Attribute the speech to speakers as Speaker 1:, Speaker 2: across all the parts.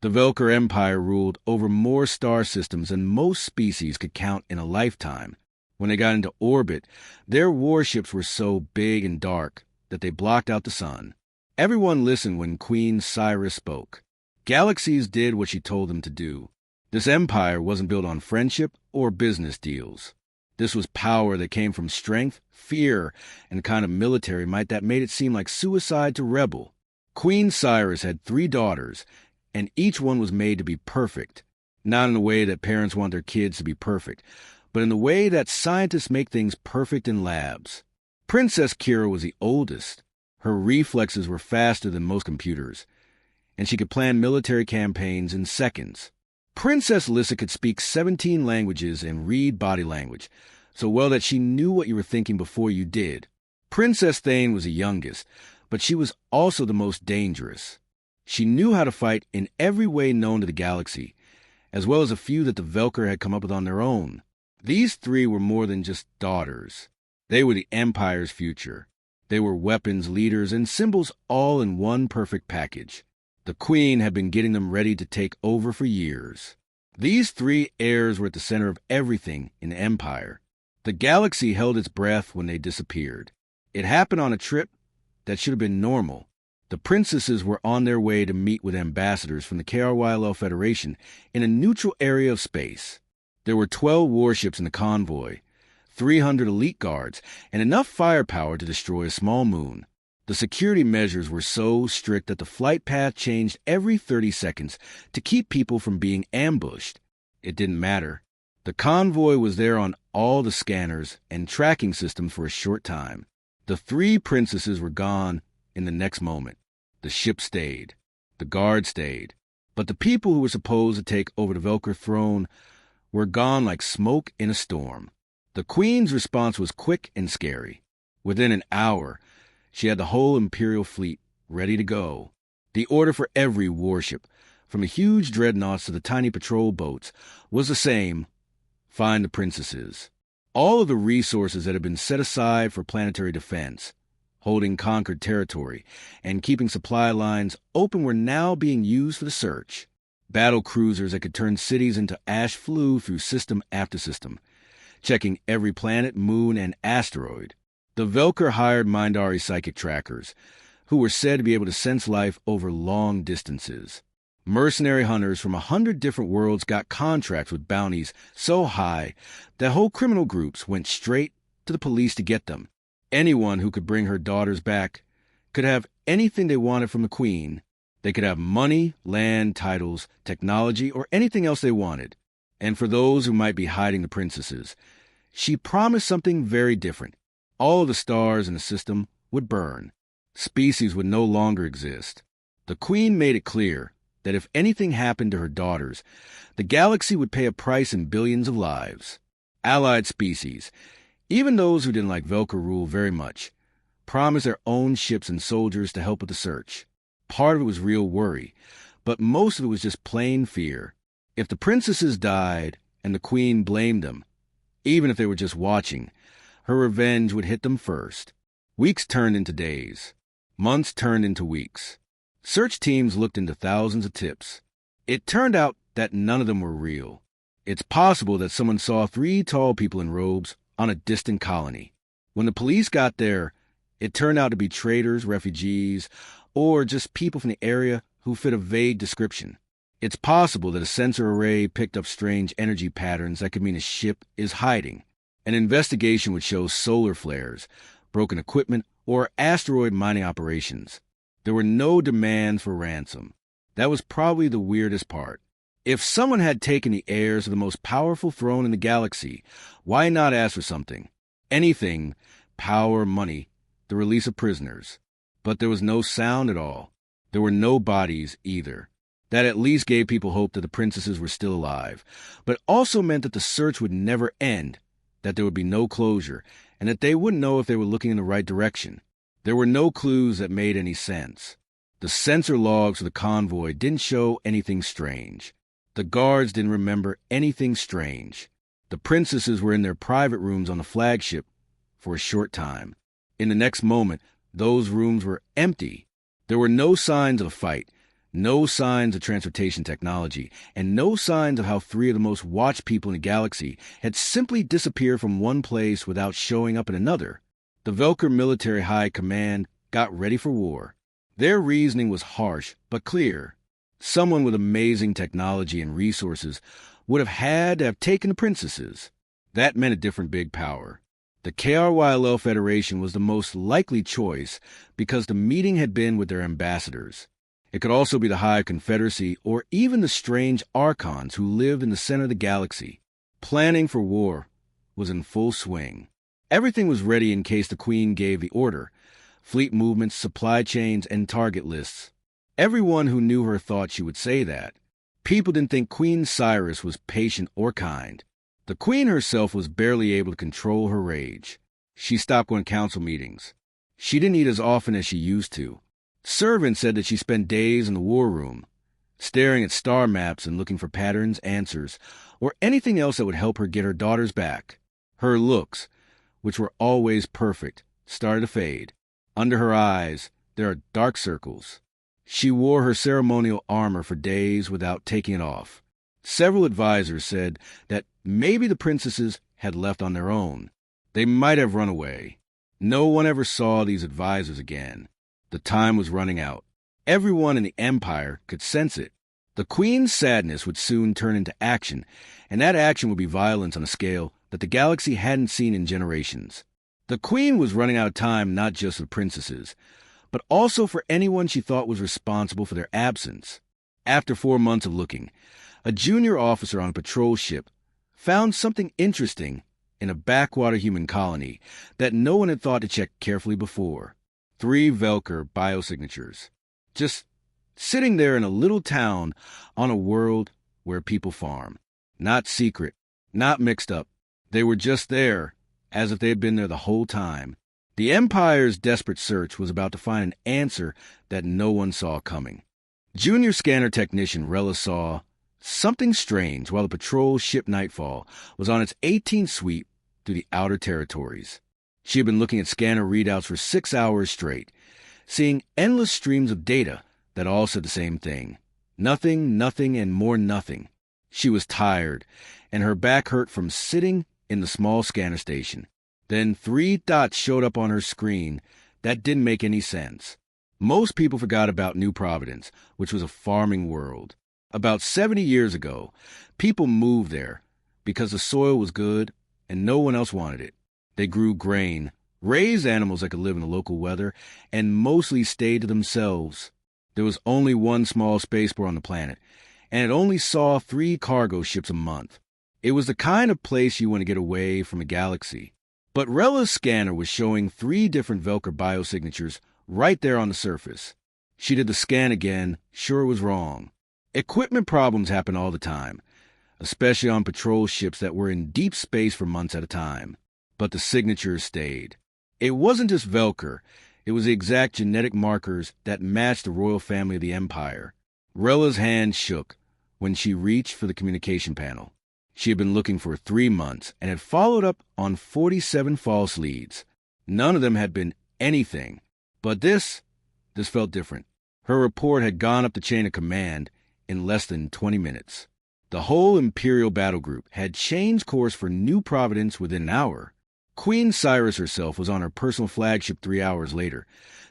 Speaker 1: The Velker Empire ruled over more star systems than most species could count in a lifetime. When they got into orbit, their warships were so big and dark that they blocked out the sun. Everyone listened when Queen Cyrus spoke. Galaxies did what she told them to do. This empire wasn't built on friendship or business deals. This was power that came from strength, fear, and kind of military might that made it seem like suicide to rebel. Queen Cyrus had 3 daughters, and each one was made to be perfect. Not in the way that parents want their kids to be perfect, but in the way that scientists make things perfect in labs. Princess Kira was the oldest. Her reflexes were faster than most computers, and she could plan military campaigns in seconds. Princess Lissa could speak 17 languages and read body language, so well that she knew what you were thinking before you did. Princess Thane was the youngest, but she was also the most dangerous. She knew how to fight in every way known to the galaxy, as well as a few that the Velker had come up with on their own. These 3 were more than just daughters. They were the Empire's future. They were weapons, leaders, and symbols all in one perfect package. The Queen had been getting them ready to take over for years. These 3 heirs were at the center of everything in the Empire. The galaxy held its breath when they disappeared. It happened on a trip that should have been normal. The princesses were on their way to meet with ambassadors from the KRYLL Federation in a neutral area of space. There were 12 warships in the convoy, 300 elite guards, and enough firepower to destroy a small moon. The security measures were so strict that the flight path changed every 30 seconds to keep people from being ambushed. It didn't matter. The convoy was there on all the scanners and tracking systems for a short time. The 3 princesses were gone in the next moment. The ship stayed. The guard stayed. But the people who were supposed to take over the Velker throne were gone like smoke in a storm. The Queen's response was quick and scary. Within an hour, she had the whole Imperial fleet ready to go. The order for every warship, from the huge dreadnoughts to the tiny patrol boats, was the same: find the princesses. All of the resources that had been set aside for planetary defense, holding conquered territory, and keeping supply lines open were now being used for the search. Battle cruisers that could turn cities into ash flew through system after system, checking every planet, moon, and asteroid. The Velker hired Mindari psychic trackers, who were said to be able to sense life over long distances. Mercenary hunters from 100 different worlds got contracts with bounties so high that whole criminal groups went straight to the police to get them. Anyone who could bring her daughters back could have anything they wanted from the Queen. They could have money, land, titles, technology, or anything else they wanted. And for those who might be hiding the princesses, she promised something very different. All of the stars in the system would burn. Species would no longer exist. The Queen made it clear that if anything happened to her daughters, the galaxy would pay a price in billions of lives. Allied species, even those who didn't like Velker rule very much, promised their own ships and soldiers to help with the search. Part of it was real worry, but most of it was just plain fear. If the princesses died and the Queen blamed them, even if they were just watching, her revenge would hit them first. Weeks turned into days. Months turned into weeks. Search teams looked into thousands of tips. It turned out that none of them were real. It's possible that someone saw 3 tall people in robes on a distant colony. When the police got there, it turned out to be traders, refugees, or just people from the area who fit a vague description. It's possible that a sensor array picked up strange energy patterns that could mean a ship is hiding. An investigation would show solar flares, broken equipment, or asteroid mining operations. There were no demands for ransom. That was probably the weirdest part. If someone had taken the heirs to the most powerful throne in the galaxy, why not ask for something? Anything, power, money, the release of prisoners. But there was no sound at all. There were no bodies either. That at least gave people hope that the princesses were still alive, but also meant that the search would never end, that there would be no closure, and that they wouldn't know if they were looking in the right direction. There were no clues that made any sense. The sensor logs for the convoy didn't show anything strange. The guards didn't remember anything strange. The princesses were in their private rooms on the flagship for a short time. In the next moment, those rooms were empty. There were no signs of a fight, No signs of transportation technology, and no signs of how three of the most watched people in the galaxy had simply disappeared from one place without showing up in another. The Velker Military High Command got ready for war. Their reasoning was harsh but clear. Someone with amazing technology and resources would have had to have taken the princesses. That meant a different big power. The KRYLL Federation was the most likely choice because the meeting had been with their ambassadors. It could also be the High Confederacy or even the strange Archons who lived in the center of the galaxy. Planning for war was in full swing. Everything was ready in case the Queen gave the order. Fleet movements, supply chains, and target lists. Everyone who knew her thought she would say that. People didn't think Queen Cyrus was patient or kind. The Queen herself was barely able to control her rage. She stopped going to council meetings. She didn't eat as often as she used to. Servants said that she spent days in the war room, staring at star maps and looking for patterns, answers, or anything else that would help her get her daughters back. Her looks, which were always perfect, started to fade. Under her eyes, there are dark circles. She wore her ceremonial armor for days without taking it off. Several advisors said that maybe the princesses had left on their own. They might have run away. No one ever saw these advisors again. The time was running out. Everyone in the Empire could sense it. The Queen's sadness would soon turn into action, and that action would be violence on a scale that the galaxy hadn't seen in generations. The Queen was running out of time not just for the princesses, but also for anyone she thought was responsible for their absence. After 4 months of looking, a junior officer on a patrol ship found something interesting in a backwater human colony that no one had thought to check carefully before. 3 Velker biosignatures, just sitting there in a little town on a world where people farm. Not secret, not mixed up. They were just there, as if they had been there the whole time. The Empire's desperate search was about to find an answer that no one saw coming. Junior scanner technician Rella saw something strange while the patrol ship Nightfall was on its 18th sweep through the outer territories. She had been looking at scanner readouts for 6 hours straight, seeing endless streams of data that all said the same thing. Nothing, nothing, and more nothing. She was tired, and her back hurt from sitting in the small scanner station. Then 3 dots showed up on her screen that didn't make any sense. Most people forgot about New Providence, which was a farming world. About 70 years ago, people moved there because the soil was good and no one else wanted it. They grew grain, raised animals that could live in the local weather, and mostly stayed to themselves. There was only one small spaceport on the planet, and it only saw 3 cargo ships a month. It was the kind of place you want to get away from a galaxy. But Rella's scanner was showing 3 different Velker biosignatures right there on the surface. She did the scan again, sure it was wrong. Equipment problems happen all the time, especially on patrol ships that were in deep space for months at a time. But the signatures stayed. It wasn't just Velker, it was the exact genetic markers that matched the royal family of the Empire. Rella's hand shook when she reached for the communication panel. She had been looking for 3 months and had followed up on 47 false leads. None of them had been anything. But this felt different. Her report had gone up the chain of command in less than 20 minutes. The whole Imperial battle group had changed course for New Providence within an hour. Queen Cyrus herself was on her personal flagship 3 hours later,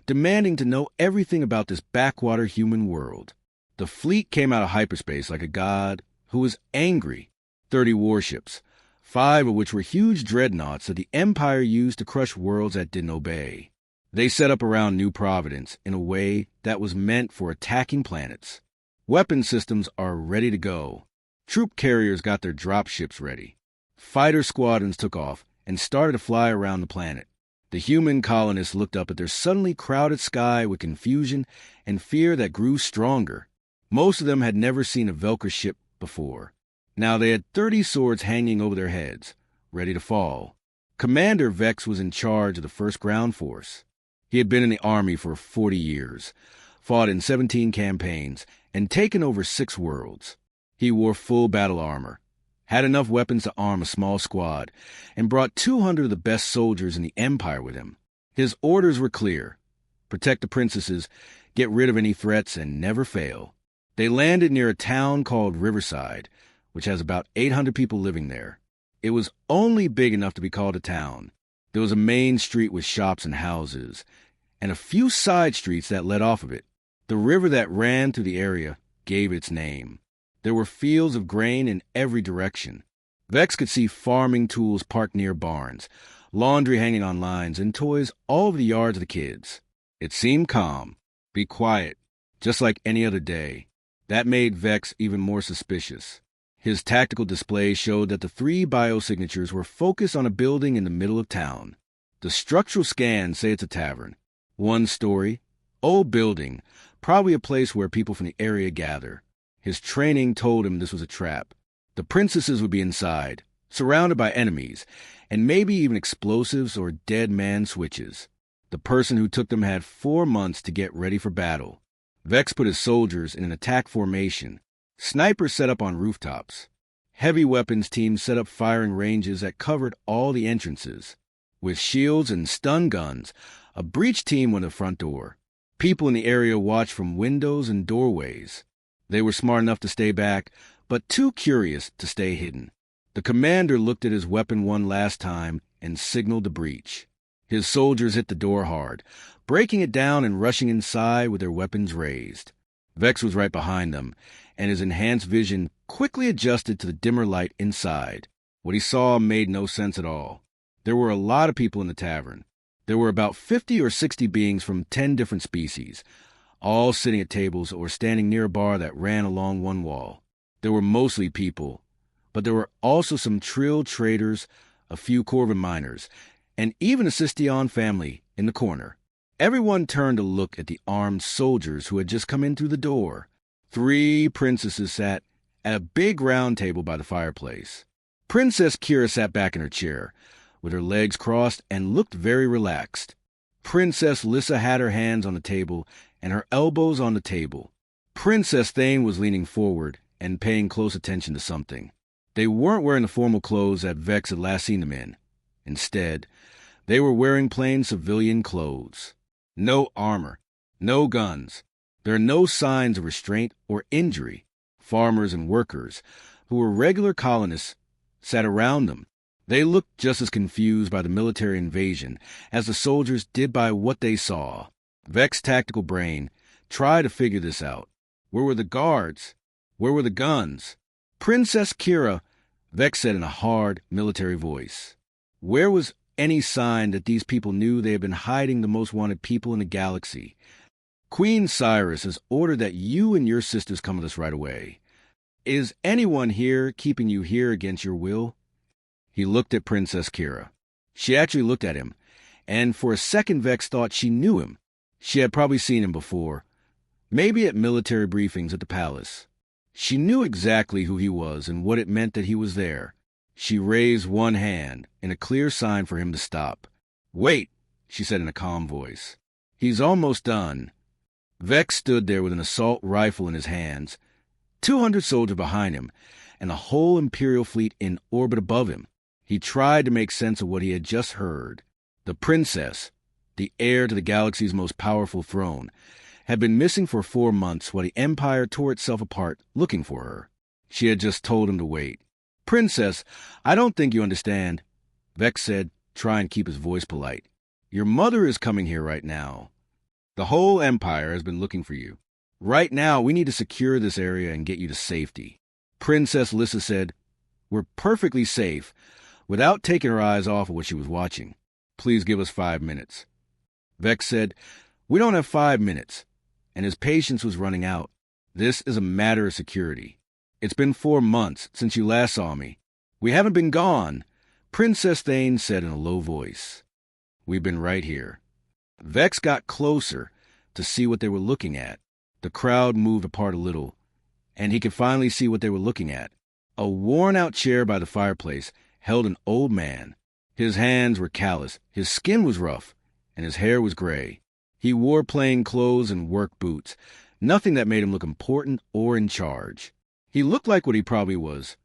Speaker 1: demanding to know everything about this backwater human world. The fleet came out of hyperspace like a god who was angry. 30 warships, 5 of which were huge dreadnoughts that the Empire used to crush worlds that didn't obey. They set up around New Providence in a way that was meant for attacking planets. Weapon systems are ready to go. Troop carriers got their dropships ready. Fighter squadrons took off and started to fly around the planet. The human colonists looked up at their suddenly crowded sky with confusion and fear that grew stronger. Most of them had never seen a Velker ship before. Now they had 30 swords hanging over their heads, ready to fall. Commander Vex was in charge of the 1st Ground Force. He had been in the army for 40 years, fought in 17 campaigns, and taken over 6 worlds. He wore full battle armor, had enough weapons to arm a small squad, and brought 200 of the best soldiers in the Empire with him. His orders were clear: protect the princesses, get rid of any threats, and never fail. They landed near a town called Riverside, which has about 800 people living there. It was only big enough to be called a town. There was a main street with shops and houses, and a few side streets that led off of it. The river that ran through the area gave its name. There were fields of grain in every direction. Vex could see farming tools parked near barns, laundry hanging on lines, and toys all over the yards of the kids. It seemed calm, be quiet, just like any other day. That made Vex even more suspicious. His tactical display showed that the 3 biosignatures were focused on a building in the middle of town. The structural scans say it's a tavern. 1 story, old building, probably a place where people from the area gather. His training told him this was a trap. The princesses would be inside, surrounded by enemies, and maybe even explosives or dead man switches. The person who took them had 4 months to get ready for battle. Vex put his soldiers in an attack formation. Snipers set up on rooftops. Heavy weapons teams set up firing ranges that covered all the entrances. With shields and stun guns, a breach team went to the front door. People in the area watched from windows and doorways. They were smart enough to stay back, but too curious to stay hidden. The commander looked at his weapon one last time and signaled the breach. His soldiers hit the door hard, breaking it down and rushing inside with their weapons raised. Vex was right behind them, and his enhanced vision quickly adjusted to the dimmer light inside. What he saw made no sense at all. There were a lot of people in the tavern. There were about 50 or 60 beings from 10 different species, all sitting at tables or standing near a bar that ran along one wall. There were mostly people, but there were also some Trill traders, a few Corvin miners, and even a Sisttion family in the corner. Everyone turned to look at the armed soldiers who had just come in through the door. 3 princesses sat at a big round table by the fireplace. Princess Kira sat back in her chair, with her legs crossed, and looked very relaxed. Princess Lissa had her hands on the table and her elbows on the table. Princess Thane was leaning forward and paying close attention to something. They weren't wearing the formal clothes that Vex had last seen them in. Instead, they were wearing plain civilian clothes. No armor, no guns. There are no signs of restraint or injury. Farmers and workers, who were regular colonists, sat around them. They looked just as confused by the military invasion as the soldiers did by what they saw. Vex's tactical brain tried to figure this out. Where were the guards? Where were the guns? Princess Kira, Vex said in a hard military voice. Where was any sign that these people knew they had been hiding the most wanted people in the galaxy? Queen Cyrus has ordered that you and your sisters come with us right away. Is anyone here keeping you here against your will? He looked at Princess Kira. She actually looked at him, and for a second Vex thought she knew him. She had probably seen him before, maybe at military briefings at the palace. She knew exactly who he was and what it meant that he was there. She raised one hand in a clear sign for him to stop. "Wait," she said in a calm voice. "He's almost done." Vex stood there with an assault rifle in his hands, 200 soldiers behind him, and a whole Imperial fleet in orbit above him. He tried to make sense of what he had just heard. The princess, the heir to the galaxy's most powerful throne, had been missing for 4 months while the Empire tore itself apart looking for her. She had just told him to wait. "Princess, I don't think you understand," Vex said, trying to keep his voice polite. "Your mother is coming here right now. The whole Empire has been looking for you. Right now, we need to secure this area and get you to safety." Princess Lissa said, "We're perfectly safe," without taking her eyes off of what she was watching. "Please give us 5 minutes." Vex said, "We don't have 5 minutes," and his patience was running out. "This is a matter of security. It's been 4 months since you last saw me. We haven't been gone," Princess Thane said in a low voice. "We've been right here." Vex got closer to see what they were looking at. The crowd moved apart a little, and he could finally see what they were looking at. A worn-out chair by the fireplace held an old man. His hands were callous, his skin was rough, and his hair was gray. He wore plain clothes and work boots, nothing that made him look important or in charge. He looked like what he probably was,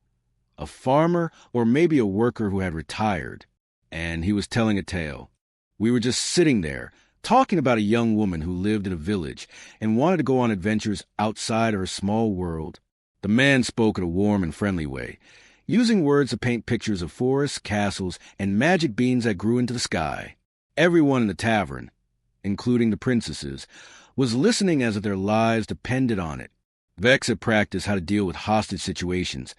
Speaker 1: a farmer or maybe a worker who had retired, and he was telling a tale. "We were just sitting there, talking about a young woman who lived in a village and wanted to go on adventures outside her small world. The man spoke in a warm and friendly way, using words to paint pictures of forests, castles, and magic beans that grew into the sky. Everyone in the tavern, including the princesses, was listening as if their lives depended on it. Vex had practiced how to deal with hostage situations,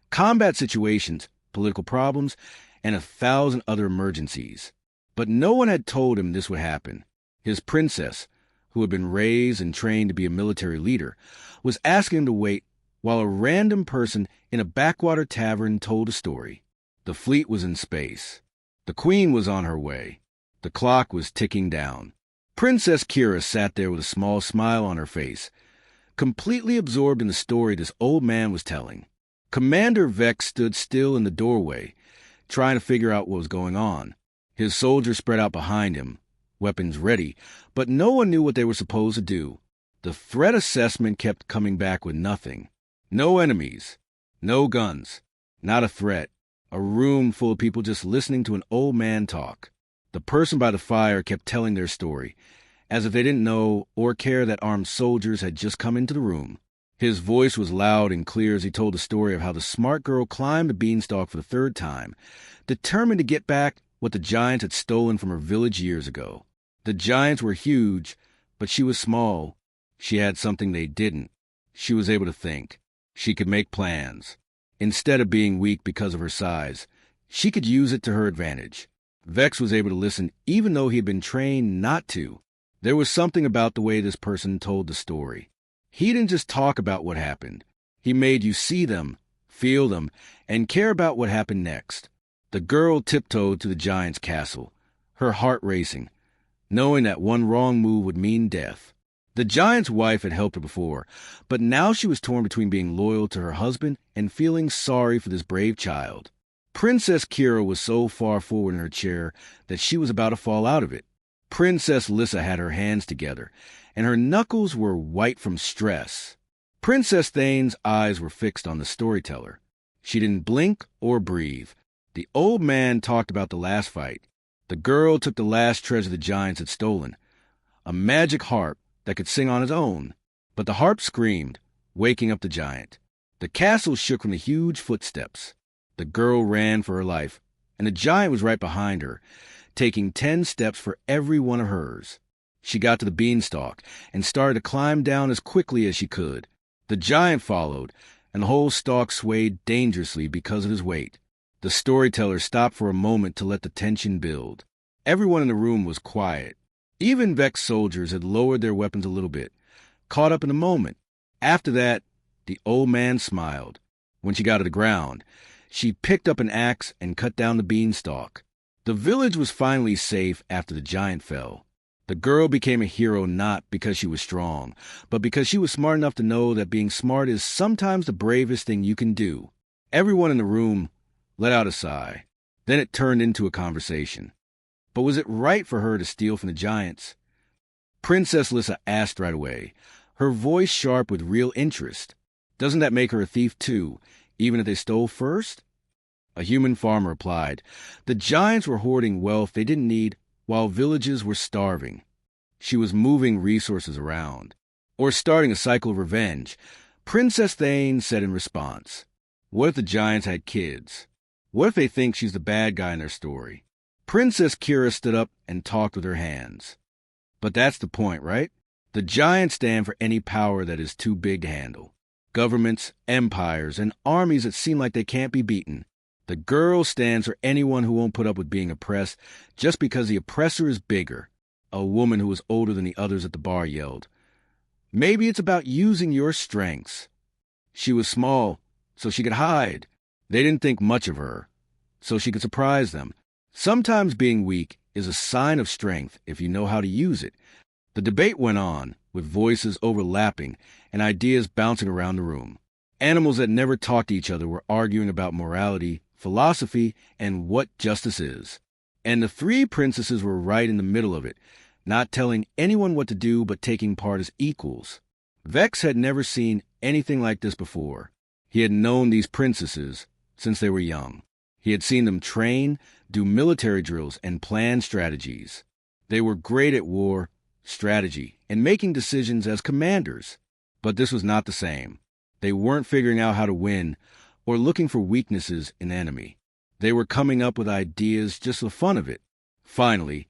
Speaker 1: combat situations, political problems, and 1,000 other emergencies. But no one had told him this would happen. His princess, who had been raised and trained to be a military leader, was asking him to wait while a random person in a backwater tavern told a story. The fleet was in space. The queen was on her way. The clock was ticking down. Princess Kira sat there with a small smile on her face, completely absorbed in the story this old man was telling. Commander Vex stood still in the doorway, trying to figure out what was going on. His soldiers spread out behind him, weapons ready, but no one knew what they were supposed to do. The threat assessment kept coming back with nothing. No enemies, no guns, not a threat. A room full of people just listening to an old man talk. The person by the fire kept telling their story, as if they didn't know or care that armed soldiers had just come into the room. His voice was loud and clear as he told the story of how the smart girl climbed the beanstalk for the 3rd time, determined to get back what the giants had stolen from her village years ago. The giants were huge, but she was small. She had something they didn't. She was able to think. She could make plans. Instead of being weak because of her size, she could use it to her advantage. Vex was able to listen even though he had been trained not to. There was something about the way this person told the story. He didn't just talk about what happened. He made you see them, feel them, and care about what happened next. The girl tiptoed to the giant's castle, her heart racing, knowing that one wrong move would mean death. The giant's wife had helped her before, but now she was torn between being loyal to her husband and feeling sorry for this brave child. Princess Kira was so far forward in her chair that she was about to fall out of it. Princess Lissa had her hands together, and her knuckles were white from stress. Princess Thane's eyes were fixed on the storyteller. She didn't blink or breathe. The old man talked about the last fight. The girl took the last treasure the giants had stolen, a magic harp that could sing on its own. But the harp screamed, waking up the giant. The castle shook from the huge footsteps. The girl ran for her life, and the giant was right behind her, taking 10 steps for every one of hers. She got to the beanstalk and started to climb down as quickly as she could. The giant followed, and the whole stalk swayed dangerously because of his weight. The storyteller stopped for a moment to let the tension build. Everyone in the room was quiet. Even Vex's soldiers had lowered their weapons a little bit, caught up in the moment. After that, the old man smiled. When she got to the ground, she picked up an axe and cut down the beanstalk. The village was finally safe after the giant fell. The girl became a hero not because she was strong, but because she was smart enough to know that being smart is sometimes the bravest thing you can do. Everyone in the room let out a sigh. Then it turned into a conversation. But was it right for her to steal from the giants? Princess Lissa asked right away, her voice sharp with real interest. Doesn't that make her a thief too, even if they stole first? A human farmer replied, the giants were hoarding wealth they didn't need while villages were starving. She was moving resources around, or starting a cycle of revenge. Princess Thane said in response, what if the giants had kids? What if they think she's the bad guy in their story? Princess Kira stood up and talked with her hands. But that's the point, right? The giants stand for any power that is too big to handle. Governments, empires, and armies that seem like they can't be beaten. The girl stands for anyone who won't put up with being oppressed just because the oppressor is bigger. A woman who was older than the others at the bar yelled, maybe it's about using your strengths. She was small, so she could hide. They didn't think much of her, so she could surprise them. Sometimes being weak is a sign of strength if you know how to use it. The debate went on, with voices overlapping and ideas bouncing around the room. Animals that never talked to each other were arguing about morality, philosophy, and what justice is. And the 3 princesses were right in the middle of it, not telling anyone what to do but taking part as equals. Vex had never seen anything like this before. He had known these princesses since they were young. He had seen them train, do military drills, and plan strategies. They were great at war, strategy, and making decisions as commanders. But this was not the same. They weren't figuring out how to win or looking for weaknesses in enemy. They were coming up with ideas just for the fun of it. Finally,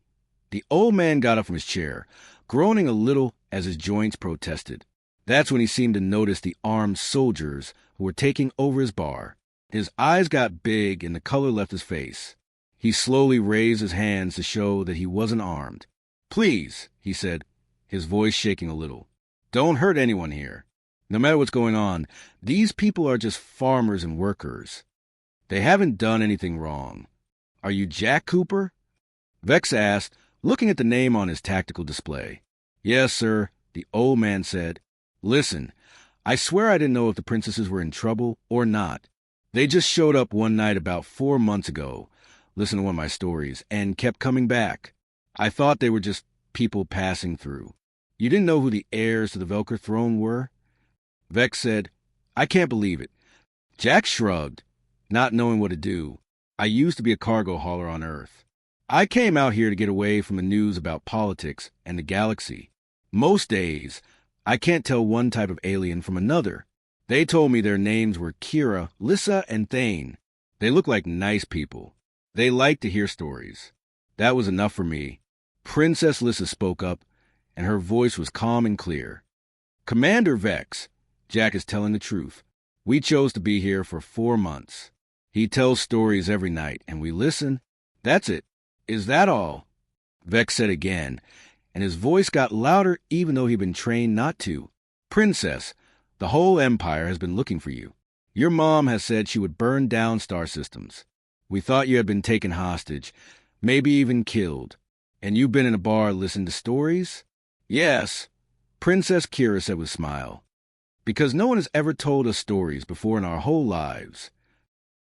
Speaker 1: the old man got up from his chair, groaning a little as his joints protested. That's when he seemed to notice the armed soldiers who were taking over his bar. His eyes got big and the color left his face. He slowly raised his hands to show that he wasn't armed. "Please," he said, his voice shaking a little, "don't hurt anyone here. No matter what's going on, these people are just farmers and workers. They haven't done anything wrong. Are you Jack Cooper?" Vex asked, looking at the name on his tactical display. "Yes, sir," the old man said. "Listen, I swear I didn't know if the princesses were in trouble or not. They just showed up one night about 4 months ago, listened to one of my stories, and kept coming back. I thought they were just people passing through. You didn't know who the heirs to the Velker throne were?" Vex said, "I can't believe it." Jack shrugged, not knowing what to do. "I used to be a cargo hauler on Earth. I came out here to get away from the news about politics and the galaxy. Most days, I can't tell one type of alien from another. They told me their names were Kira, Lissa, and Thane. They look like nice people. They like to hear stories. That was enough for me." Princess Lissa spoke up, and her voice was calm and clear. "Commander Vex, Jack is telling the truth. We chose to be here for 4 months. He tells stories every night, and we listen. That's it. Is that all?" Vex said again, and his voice got louder even though he'd been trained not to. "Princess, the whole Empire has been looking for you. Your mom has said she would burn down star systems. We thought you had been taken hostage, maybe even killed. And you've been in a bar listening to stories?" "Yes," Princess Kira said with a smile. "Because no one has ever told us stories before in our whole lives."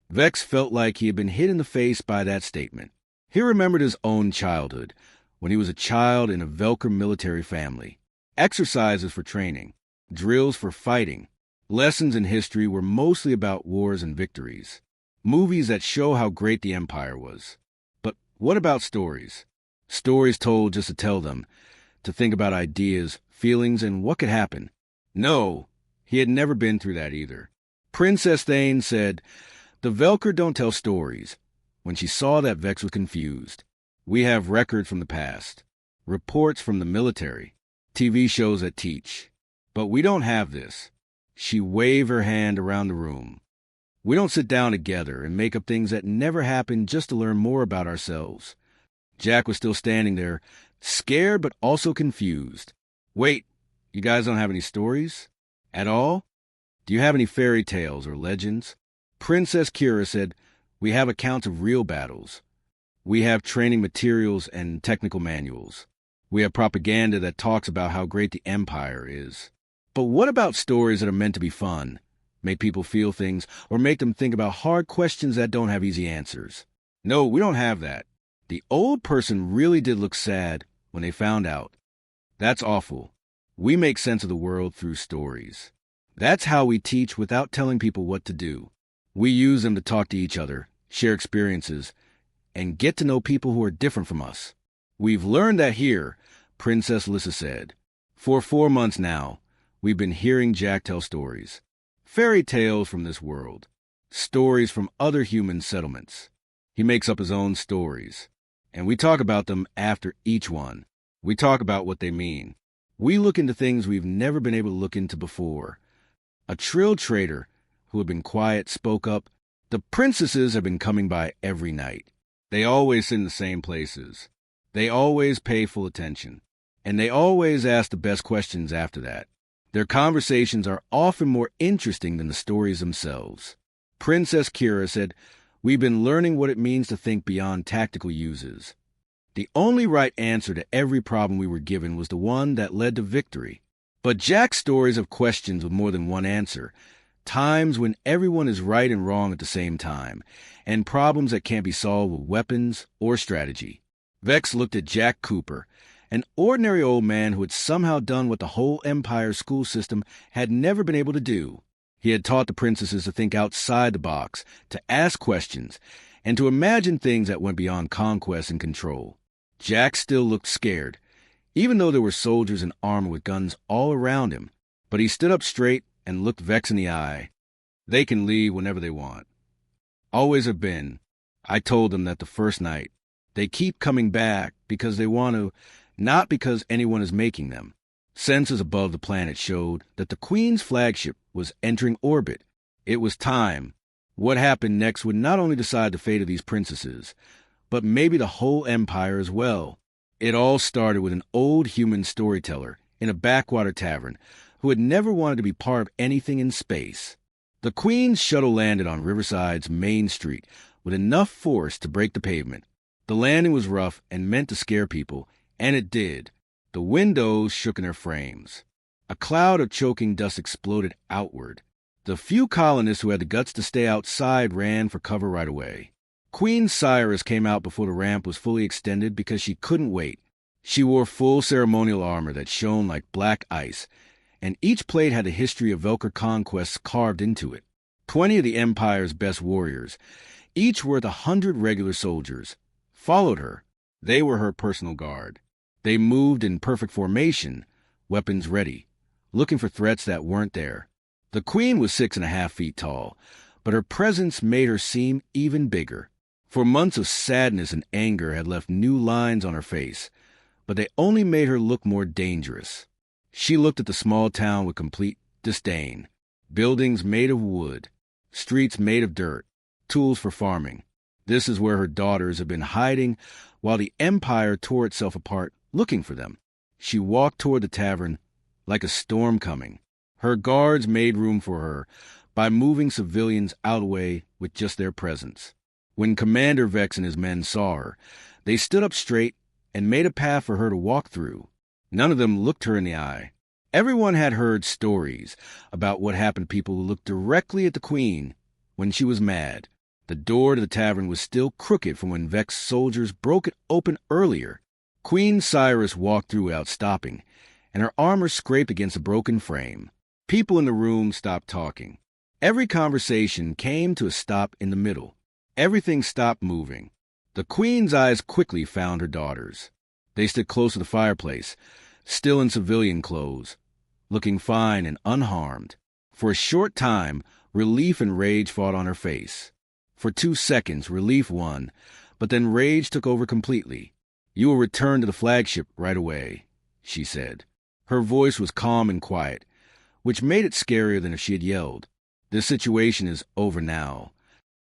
Speaker 1: Vex felt like he had been hit in the face by that statement. He remembered his own childhood, when he was a child in a Velker military family. Exercises for training, drills for fighting, lessons in history were mostly about wars and victories. Movies that show how great the Empire was. But what about stories? Stories told just to tell them, to think about ideas, feelings, and what could happen. No, he had never been through that either. Princess Thane said, "The Velker don't tell stories," when she saw that Vex was confused. "We have records from the past, reports from the military, TV shows that teach. But we don't have this." She waved her hand around the room. "We don't sit down together and make up things that never happened just to learn more about ourselves." Jack was still standing there, scared but also confused. "Wait, you guys don't have any stories? At all? Do you have any fairy tales or legends?" Princess Kira said, "We have accounts of real battles. We have training materials and technical manuals. We have propaganda that talks about how great the Empire is. But what about stories that are meant to be fun, make people feel things, or make them think about hard questions that don't have easy answers?" "No, we don't have that." The old person really did look sad when they found out. "That's awful. We make sense of the world through stories. That's how we teach without telling people what to do. We use them to talk to each other, share experiences, and get to know people who are different from us. We've learned that here," Princess Lissa said. "For 4 months now, we've been hearing Jack tell stories. Fairy tales from this world. Stories from other human settlements. He makes up his own stories. And we talk about them after each one. We talk about what they mean. We look into things we've never been able to look into before." A Trill trader, who had been quiet, spoke up. "The princesses have been coming by every night. They always sit in the same places. They always pay full attention. And they always ask the best questions after that. Their conversations are often more interesting than the stories themselves." Princess Kira said, "We've been learning what it means to think beyond tactical uses. The only right answer to every problem we were given was the one that led to victory. But Jack's stories have questions with more than one answer, times when everyone is right and wrong at the same time, and problems that can't be solved with weapons or strategy." Vex looked at Jack Cooper, an ordinary old man who had somehow done what the whole Empire school system had never been able to do. He had taught the princesses to think outside the box, to ask questions, and to imagine things that went beyond conquest and control. Jack still looked scared, even though there were soldiers in armor with guns all around him, but he stood up straight and looked Vex in the eye. They can leave whenever they want. Always have been. I told them that the first night. They keep coming back because they want to, not because anyone is making them. Sensors above the planet showed that the Queen's flagship was entering orbit. It was time. What happened next would not only decide the fate of these princesses, but maybe the whole empire as well. It all started with an old human storyteller in a backwater tavern who had never wanted to be part of anything in space. The Queen's shuttle landed on Riverside's Main Street with enough force to break the pavement. The landing was rough and meant to scare people, and it did. The windows shook in their frames. A cloud of choking dust exploded outward. The few colonists who had the guts to stay outside ran for cover right away. Queen Cyrus came out before the ramp was fully extended because she couldn't wait. She wore full ceremonial armor that shone like black ice, and each plate had the history of Velker conquests carved into it. 20 of the Empire's best warriors, each worth 100 regular soldiers, followed her. They were her personal guard. They moved in perfect formation, weapons ready, looking for threats that weren't there. The Queen was 6.5 feet tall, but her presence made her seem even bigger. For months of sadness and anger had left new lines on her face, but they only made her look more dangerous. She looked at the small town with complete disdain. Buildings made of wood, streets made of dirt, tools for farming. This is where her daughters had been hiding while the Empire tore itself apart looking for them. She walked toward the tavern like a storm coming. Her guards made room for her by moving civilians out of the way with just their presence. When Commander Vex and his men saw her, they stood up straight and made a path for her to walk through. None of them looked her in the eye. Everyone had heard stories about what happened to people who looked directly at the Queen when she was mad. The door to the tavern was still crooked from when Vex's soldiers broke it open earlier. Queen Cyrus walked through without stopping, and her armor scraped against a broken frame. People in the room stopped talking. Every conversation came to a stop in the middle. Everything stopped moving. The Queen's eyes quickly found her daughters. They stood close to the fireplace, still in civilian clothes, looking fine and unharmed. For a short time, relief and rage fought on her face. For 2 seconds, relief won, but then rage took over completely. "You will return to the flagship right away," she said. Her voice was calm and quiet, which made it scarier than if she had yelled. "This situation is over now."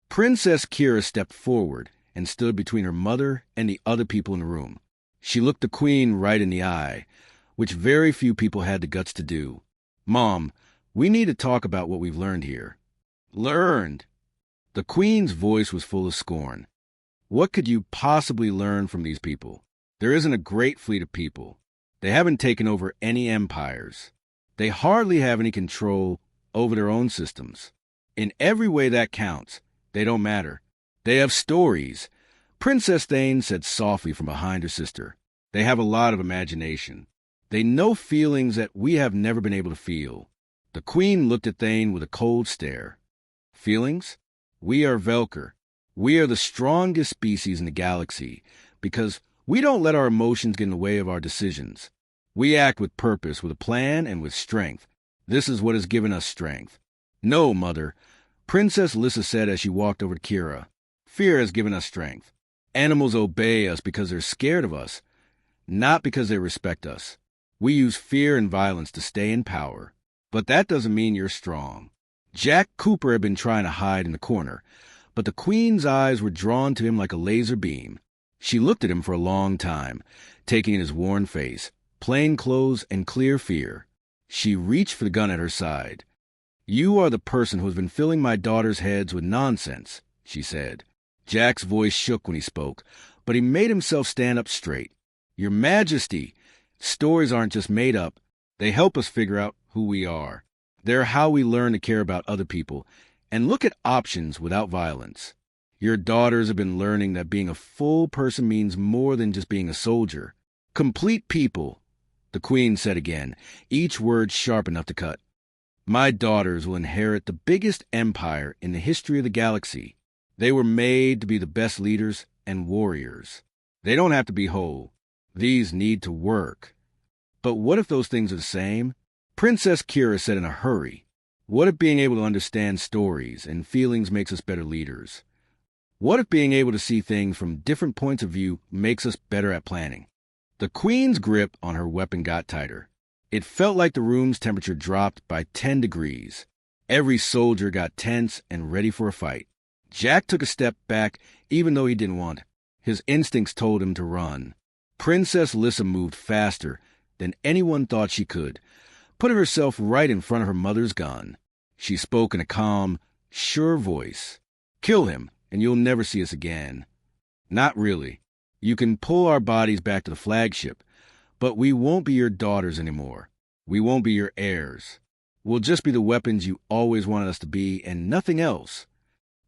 Speaker 1: Princess Kira stepped forward and stood between her mother and the other people in the room. She looked the Queen right in the eye, which very few people had the guts to do. "Mom, we need to talk about what we've learned here." "Learned?" The Queen's voice was full of scorn. "What could you possibly learn from these people? There isn't a great fleet of people. They haven't taken over any empires. They hardly have any control over their own systems. In every way that counts, they don't matter. They have stories." Princess Thane said softly from behind her sister. "They have a lot of imagination. They know feelings that we have never been able to feel." The Queen looked at Thane with a cold stare. "Feelings? We are Velker. We are the strongest species in the galaxy because we don't let our emotions get in the way of our decisions. We act with purpose, with a plan, and with strength. This is what has given us strength." "No, Mother," Princess Lissa said as she walked over to Kira. "Fear has given us strength. Animals obey us because they're scared of us, not because they respect us. We use fear and violence to stay in power. But that doesn't mean you're strong." Jack Cooper had been trying to hide in the corner, but the Queen's eyes were drawn to him like a laser beam. She looked at him for a long time, taking in his worn face, plain clothes, and clear fear. She reached for the gun at her side. "You are the person who has been filling my daughters' heads with nonsense," she said. Jack's voice shook when he spoke, but he made himself stand up straight. "Your Majesty, stories aren't just made up. They help us figure out who we are. They're how we learn to care about other people and look at options without violence. Your daughters have been learning that being a full person means more than just being a soldier. Complete people," the Queen said again, each word sharp enough to cut. "My daughters will inherit the biggest empire in the history of the galaxy. They were made to be the best leaders and warriors." They don't have to be whole. These need to work. But what if those things are the same? Princess Kira said in a hurry. What if being able to understand stories and feelings makes us better leaders? What if being able to see things from different points of view makes us better at planning? The Queen's grip on her weapon got tighter. It felt like the room's temperature dropped by 10 degrees. Every soldier got tense and ready for a fight. Jack took a step back, even though he didn't want. His instincts told him to run. Princess Lissa moved faster than anyone thought she could, putting herself right in front of her mother's gun. She spoke in a calm, sure voice. Kill him, and you'll never see us again. Not really. You can pull our bodies back to the flagship, but we won't be your daughters anymore. We won't be your heirs. We'll just be the weapons you always wanted us to be, and nothing else.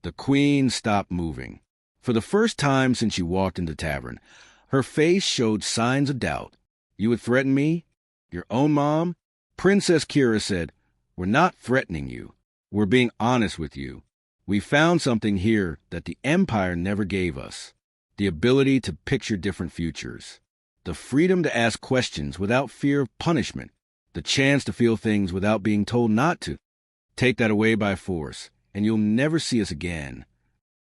Speaker 1: The Queen stopped moving. For the first time since she walked into the tavern, her face showed signs of doubt. You would threaten me? Your own mom? Princess Kira said, We're not threatening you. We're being honest with you. We found something here that the Empire never gave us. The ability to picture different futures. The freedom to ask questions without fear of punishment. The chance to feel things without being told not to. Take that away by force, and you'll never see us again.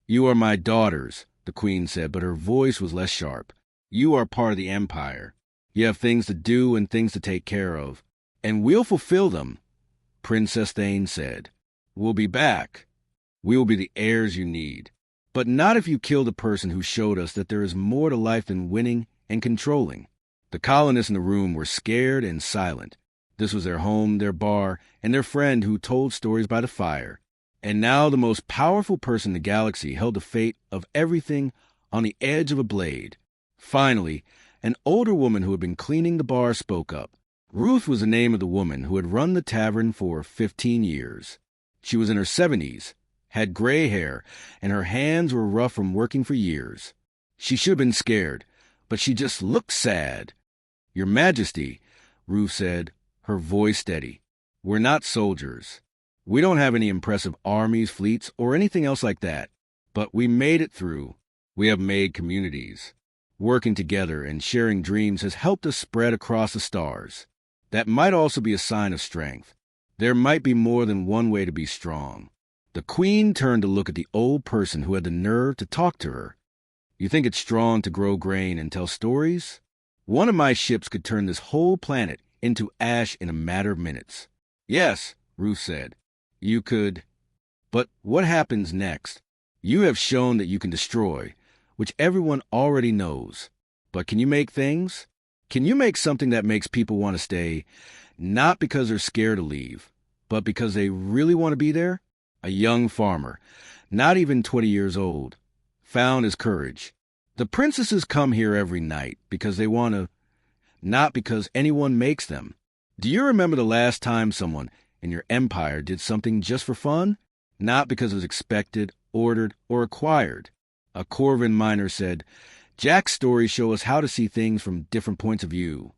Speaker 1: You are my daughters, the Queen said, but her voice was less sharp. You are part of the Empire. You have things to do and things to take care of, and we'll fulfill them, Princess Thane said. We'll be back. We will be the heirs you need, but not if you kill the person who showed us that there is more to life than winning and controlling. The colonists in the room were scared and silent. This was their home, their bar, and their friend who told stories by the fire. And now the most powerful person in the galaxy held the fate of everything on the edge of a blade. Finally, an older woman who had been cleaning the bar spoke up. Ruth was the name of the woman who had run the tavern for 15 years. She was in her 70s, had gray hair, and her hands were rough from working for years. She should have been scared, but she just looked sad. Your Majesty, Ruth said, her voice steady. We're not soldiers. We don't have any impressive armies, fleets, or anything else like that. But we made it through. We have made communities. Working together and sharing dreams has helped us spread across the stars. That might also be a sign of strength. There might be more than one way to be strong. The Queen turned to look at the old person who had the nerve to talk to her. You think it's strong to grow grain and tell stories? One of my ships could turn this whole planet into ash in a matter of minutes. Yes, Ruth said. You could. But what happens next? You have shown that you can destroy, which everyone already knows. But can you make things? Can you make something that makes people want to stay, not because they're scared to leave, but because they really want to be there? A young farmer, not even 20 years old, found his courage. The princesses come here every night because they want to, not because anyone makes them. Do you remember the last time someone in your empire did something just for fun? Not because it was expected, ordered, or acquired. A Corvin miner said, Jack's stories show us how to see things from different points of view.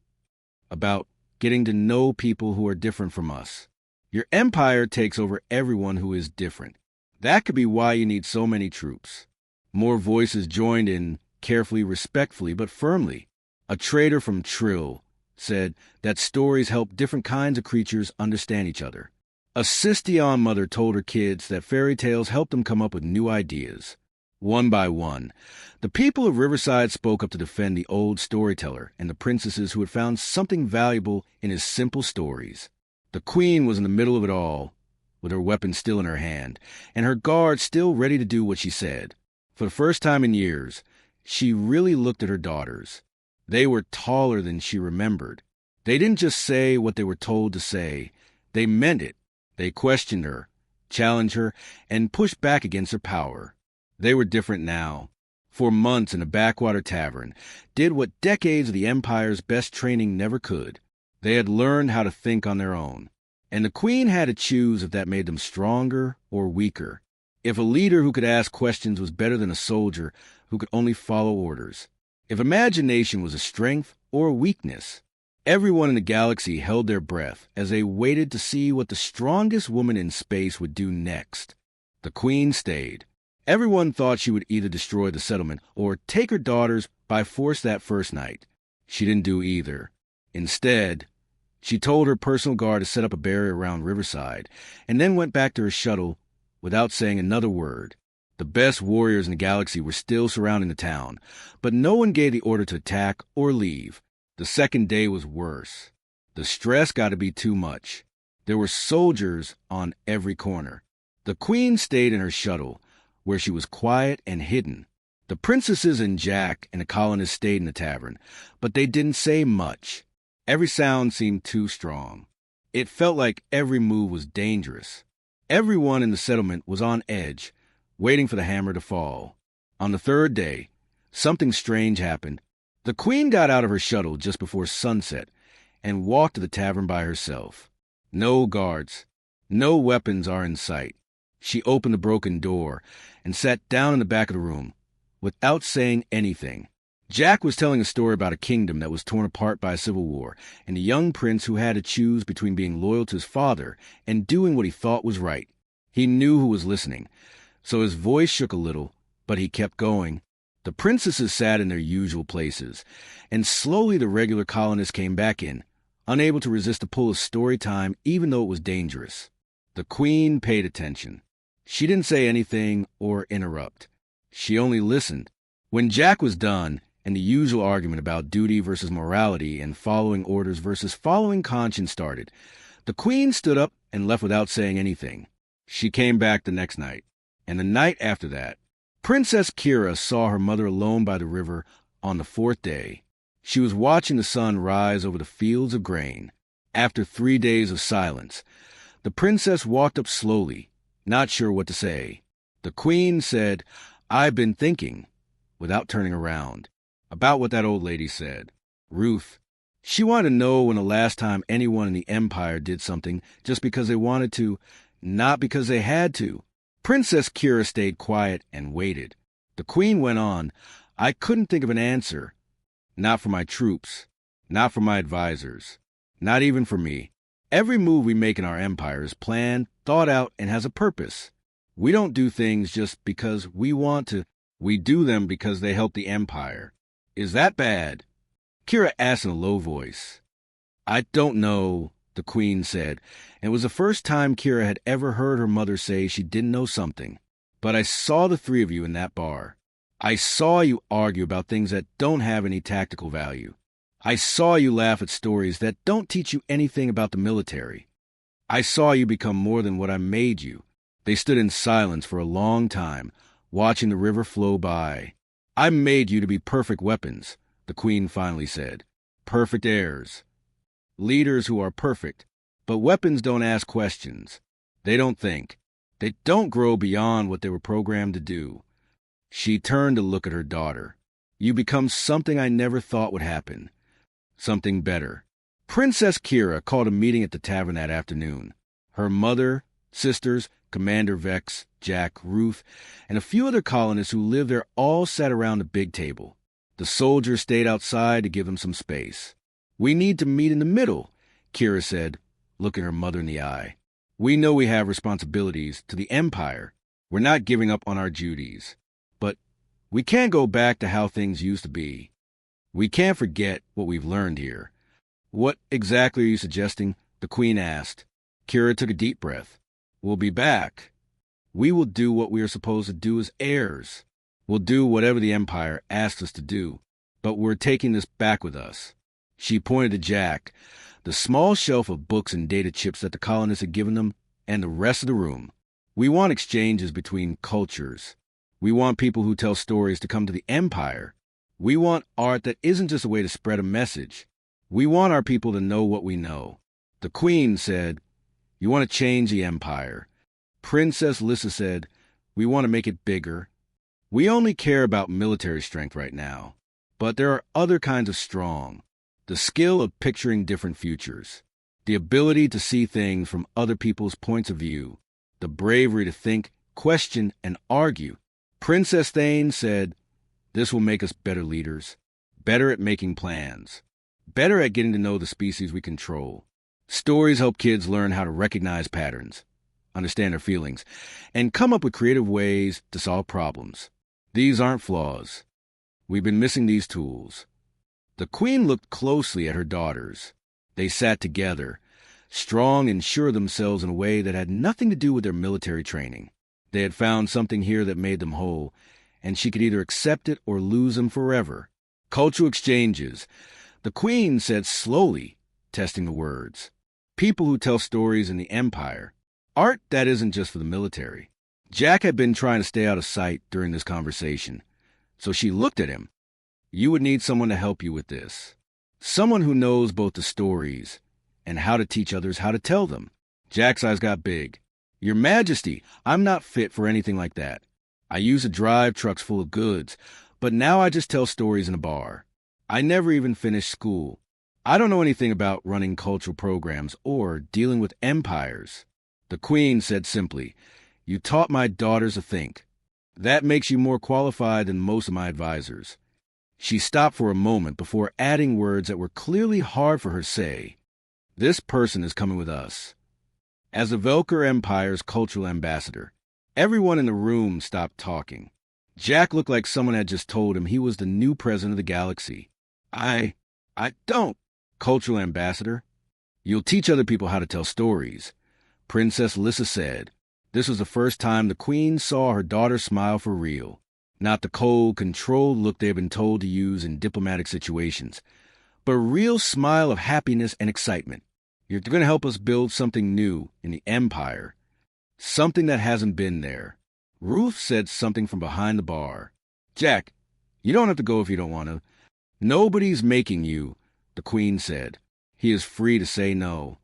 Speaker 1: About getting to know people who are different from us. Your empire takes over everyone who is different. That could be why you need so many troops. More voices joined in, carefully, respectfully, but firmly. A trader from Trill said that stories help different kinds of creatures understand each other. A Sistionne mother told her kids that fairy tales helped them come up with new ideas. One by one, the people of Riverside spoke up to defend the old storyteller and the princesses who had found something valuable in his simple stories. The Queen was in the middle of it all, with her weapon still in her hand, and her guard still ready to do what she said. For the first time in years, she really looked at her daughters. They were taller than she remembered. They didn't just say what they were told to say. They meant it. They questioned her, challenged her, and pushed back against her power. They were different now. For months in a backwater tavern, did what decades of the Empire's best training never could. They had learned how to think on their own. And the Queen had to choose if that made them stronger or weaker. If a leader who could ask questions was better than a soldier who could only follow orders. If imagination was a strength or a weakness. Everyone in the galaxy held their breath as they waited to see what the strongest woman in space would do next. The Queen stayed. Everyone thought she would either destroy the settlement or take her daughters by force that first night. She didn't do either. Instead, she told her personal guard to set up a barrier around Riverside, and then went back to her shuttle without saying another word. The best warriors in the galaxy were still surrounding the town, but no one gave the order to attack or leave. The second day was worse. The stress got to be too much. There were soldiers on every corner. The Queen stayed in her shuttle, where she was quiet and hidden. The princesses and Jack and the colonists stayed in the tavern, but they didn't say much. Every sound seemed too strong. It felt like every move was dangerous. Everyone in the settlement was on edge, waiting for the hammer to fall. On the third day, something strange happened. The Queen got out of her shuttle just before sunset and walked to the tavern by herself. No guards, no weapons are in sight. She opened the broken door and sat down in the back of the room without saying anything. Jack was telling a story about a kingdom that was torn apart by a civil war and a young prince who had to choose between being loyal to his father and doing what he thought was right. He knew who was listening, so his voice shook a little, but he kept going. The princesses sat in their usual places, and slowly the regular colonists came back in, unable to resist the pull of story time even though it was dangerous. The Queen paid attention. She didn't say anything or interrupt. She only listened. When Jack was done, and the usual argument about duty versus morality and following orders versus following conscience started, the Queen stood up and left without saying anything. She came back the next night, and the night after that. Princess Kira saw her mother alone by the river on the fourth day. She was watching the sun rise over the fields of grain. After 3 days of silence, the princess walked up slowly, not sure what to say. The Queen said, "I've been thinking," without turning around, about what that old lady said. Ruth. She wanted to know when the last time anyone in the Empire did something just because they wanted to, not because they had to. Princess Kira stayed quiet and waited. The Queen went on, "I couldn't think of an answer. Not for my troops, not for my advisors, not even for me. Every move we make in our empire is planned, thought out, and has a purpose. We don't do things just because we want to. We do them because they help the empire. Is that bad?" Kira asked in a low voice. "I don't know," the Queen said, and it was the first time Kira had ever heard her mother say she didn't know something. "But I saw the three of you in that bar. I saw you argue about things that don't have any tactical value. I saw you laugh at stories that don't teach you anything about the military. I saw you become more than what I made you." They stood in silence for a long time, watching the river flow by. "I made you to be perfect weapons," the Queen finally said. "Perfect heirs. Leaders who are perfect. But weapons don't ask questions. They don't think. They don't grow beyond what they were programmed to do." She turned to look at her daughter. "You become something I never thought would happen. Something better." Princess Kira called a meeting at the tavern that afternoon. Her mother, sisters, Commander Vex, Jack, Ruth, and a few other colonists who lived there all sat around a big table. The soldiers stayed outside to give them some space. "We need to meet in the middle," Kira said, looking her mother in the eye. "We know we have responsibilities to the Empire. We're not giving up on our duties. But we can't go back to how things used to be. We can't forget what we've learned here." "What exactly are you suggesting?" the Queen asked. Kira took a deep breath. "We'll be back. We will do what we are supposed to do as heirs. We'll do whatever the Empire asks us to do. But we're taking this back with us." She pointed to Jack, the small shelf of books and data chips that the colonists had given them, and the rest of the room. "We want exchanges between cultures. We want people who tell stories to come to the Empire. We want art that isn't just a way to spread a message. We want our people to know what we know." The Queen said, "You want to change the Empire." Princess Lissa said, "We want to make it bigger. We only care about military strength right now. But there are other kinds of strong. The skill of picturing different futures. The ability to see things from other people's points of view. The bravery to think, question, and argue." Princess Thane said, "This will make us better leaders. Better at making plans. Better at getting to know the species we control. Stories help kids learn how to recognize patterns, understand their feelings, and come up with creative ways to solve problems. These aren't flaws. We've been missing these tools. The Queen looked closely at her daughters. They sat together, strong and sure of themselves in a way that had nothing to do with their military training. They had found something here that made them whole, and she could either accept it or lose them forever. Cultural exchanges. The Queen said slowly, testing the words. People who tell stories in the Empire. Art that isn't just for the military. Jack had been trying to stay out of sight during this conversation, so she looked at him. You would need someone to help you with this. Someone who knows both the stories and how to teach others how to tell them. Jack's eyes got big. Your Majesty, I'm not fit for anything like that. I used to drive trucks full of goods, but now I just tell stories in a bar. I never even finished school. I don't know anything about running cultural programs or dealing with empires. The Queen said simply, You taught my daughters to think. That makes you more qualified than most of my advisors. She stopped for a moment before adding words that were clearly hard for her to say. This person is coming with us. As the Velker Empire's cultural ambassador, everyone in the room stopped talking. Jack looked like someone had just told him he was the new president of the galaxy. I don't. Cultural ambassador? You'll teach other people how to tell stories, Princess Lissa said. This was the first time the Queen saw her daughter smile for real. Not the cold, controlled look they had been told to use in diplomatic situations, but a real smile of happiness and excitement. You're going to help us build something new in the Empire, something that hasn't been there. Ruth said something from behind the bar. Jack, you don't have to go if you don't want to. Nobody's making you, the Queen said. He is free to say no.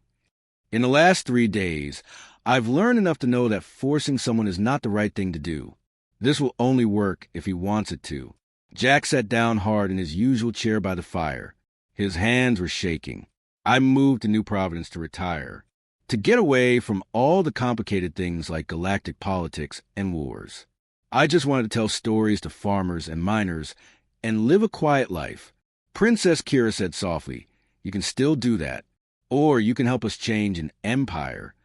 Speaker 1: In the last 3 days, I've learned enough to know that forcing someone is not the right thing to do. This will only work if he wants it to. Jack sat down hard in his usual chair by the fire. His hands were shaking. I moved to New Providence to retire, to get away from all the complicated things like galactic politics and wars. I just wanted to tell stories to farmers and miners and live a quiet life. Princess Kira said softly, You can still do that. Or you can help us change an empire.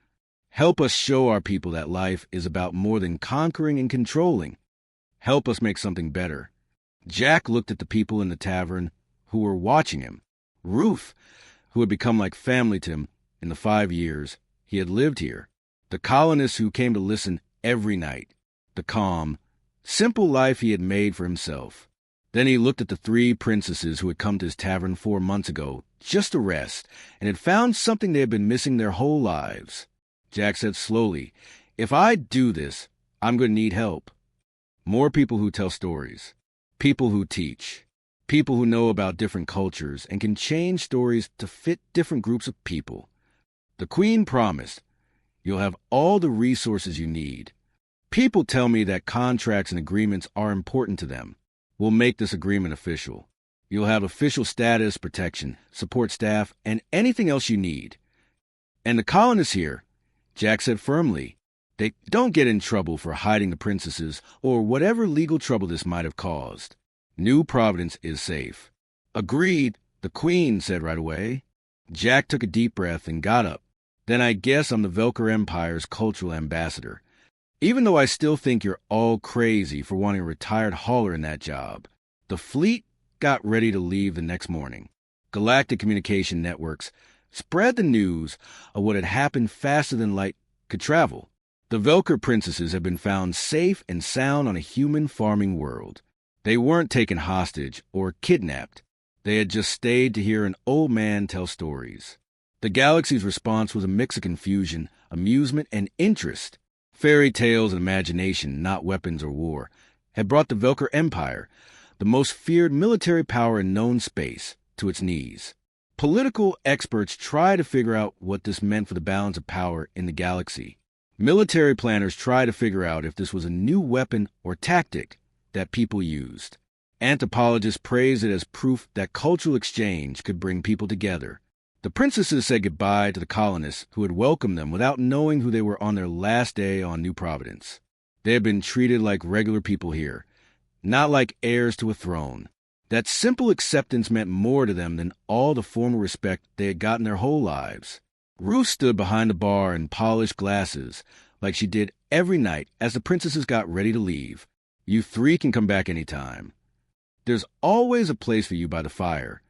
Speaker 1: Help us show our people that life is about more than conquering and controlling. Help us make something better. Jack looked at the people in the tavern who were watching him. Ruth, who had become like family to him in the 5 years he had lived here. The colonists who came to listen every night. The calm, simple life he had made for himself. Then he looked at the 3 princesses who had come to his tavern 4 months ago, just to rest, and had found something they had been missing their whole lives. Jack said slowly, If I do this, I'm going to need help. More people who tell stories. People who teach. People who know about different cultures and can change stories to fit different groups of people. The Queen promised, You'll have all the resources you need. People tell me that contracts and agreements are important to them. We'll make this agreement official. You'll have official status, protection, support staff, and anything else you need. And the colonists here, Jack said firmly, they don't get in trouble for hiding the princesses or whatever legal trouble this might have caused. New Providence is safe. Agreed, the Queen said right away. Jack took a deep breath and got up. Then I guess I'm the Velker Empire's cultural ambassador. Even though I still think you're all crazy for wanting a retired hauler in that job. The fleet got ready to leave the next morning. Galactic communication networks spread the news of what had happened faster than light could travel. The Velker princesses had been found safe and sound on a human farming world. They weren't taken hostage or kidnapped. They had just stayed to hear an old man tell stories. The galaxy's response was a mix of confusion, amusement, and interest. Fairy tales and imagination, not weapons or war, had brought the Velker Empire, the most feared military power in known space, to its knees. Political experts try to figure out what this meant for the balance of power in the galaxy. Military planners try to figure out if this was a new weapon or tactic that people used. Anthropologists praise it as proof that cultural exchange could bring people together. The princesses said goodbye to the colonists who had welcomed them without knowing who they were on their last day on New Providence. They had been treated like regular people here, not like heirs to a throne. That simple acceptance meant more to them than all the formal respect they had gotten their whole lives. Ruth stood behind the bar in polished glasses, like she did every night as the princesses got ready to leave. "You three can come back any time. There's always a place for you by the fire."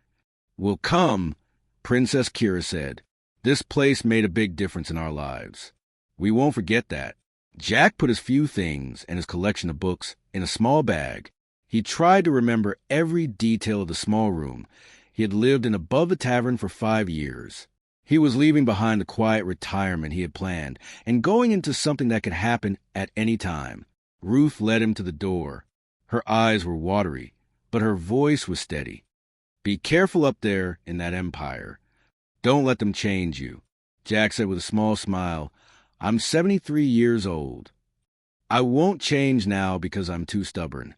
Speaker 1: "We'll come," Princess Kira said. "This place made a big difference in our lives. We won't forget that." Jack put his few things and his collection of books in a small bag. He tried to remember every detail of the small room he had lived in above the tavern for 5 years. He was leaving behind the quiet retirement he had planned and going into something that could happen at any time. Ruth led him to the door. Her eyes were watery, but her voice was steady. "Be careful up there in that empire. Don't let them change you." Jack said with a small smile, "I'm 73 years old. I won't change now because I'm too stubborn."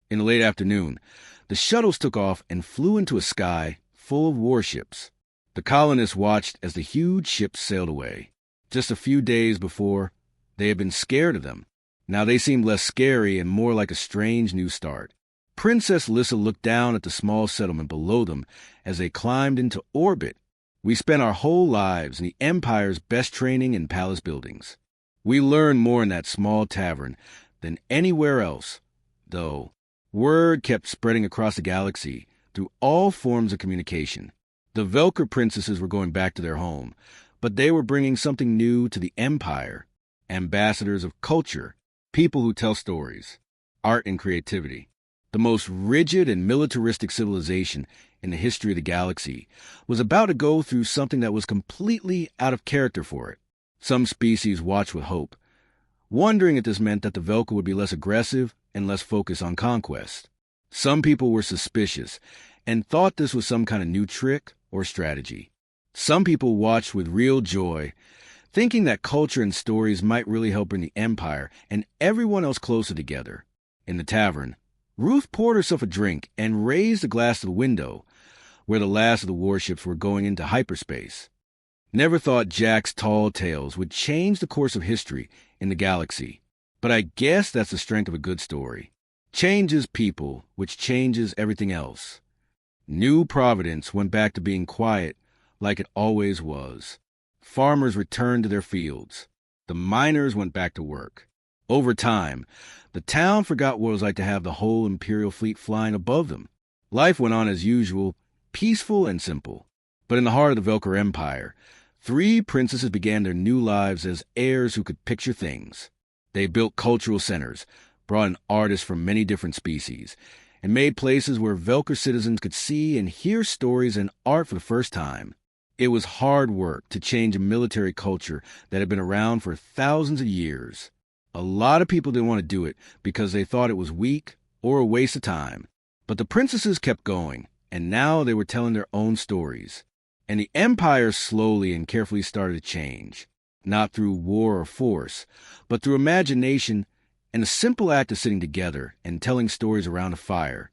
Speaker 1: In the late afternoon, the shuttles took off and flew into a sky full of warships. The colonists watched as the huge ships sailed away. Just a few days before, they had been scared of them. Now they seemed less scary and more like a strange new start. Princess Lissa looked down at the small settlement below them as they climbed into orbit. "We spent our whole lives in the Empire's best training and palace buildings. We learned more in that small tavern than anywhere else, though." Word kept spreading across the galaxy through all forms of communication. The Velker princesses were going back to their home, but they were bringing something new to the Empire. Ambassadors of culture, people who tell stories, art and creativity. The most rigid and militaristic civilization in the history of the galaxy was about to go through something that was completely out of character for it. Some species watched with hope, wondering if this meant that the Velka would be less aggressive and less focused on conquest. Some people were suspicious and thought this was some kind of new trick or strategy. Some people watched with real joy, thinking that culture and stories might really help bring the Empire and everyone else closer together. In the tavern, Ruth poured herself a drink and raised a glass to the window, where the last of the warships were going into hyperspace. Never thought Jack's tall tales would change the course of history in the galaxy, but I guess that's the strength of a good story. Changes people, which changes everything else. New Providence went back to being quiet like it always was. Farmers returned to their fields. The miners went back to work. Over time, the town forgot what it was like to have the whole Imperial fleet flying above them. Life went on as usual, peaceful and simple. But in the heart of the Velker Empire, 3 princesses began their new lives as heirs who could picture things. They built cultural centers, brought in artists from many different species, and made places where Velker citizens could see and hear stories and art for the first time. It was hard work to change a military culture that had been around for thousands of years. A lot of people didn't want to do it because they thought it was weak or a waste of time. But the princesses kept going, and now they were telling their own stories. And the Empire slowly and carefully started to change, not through war or force, but through imagination and a simple act of sitting together and telling stories around a fire.